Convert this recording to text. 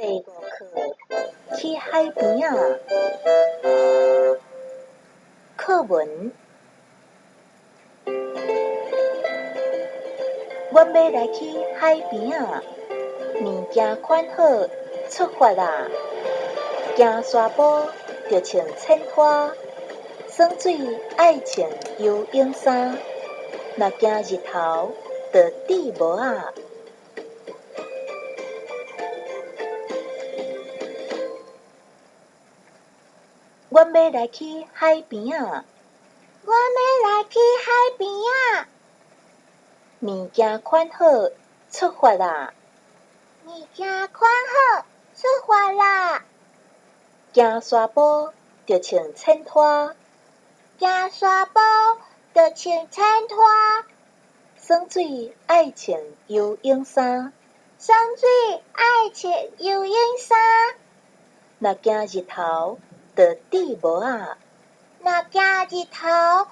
第5课去海边啊。课文：阮要来去海边啊，物件款好，出发啦！行沙坡着穿衬拖，耍水爱穿游泳衫。若惊日头，着戴帽仔。阮要来去海边啊，阮要来去海边啊，物件款好，出发啦！物件款好，出发啦！行沙坡着穿衬拖，行沙坡着穿衬拖，耍水爱穿游泳衫。耍水爱穿游泳衫。若惊日头，着戴帽仔。若惊日头，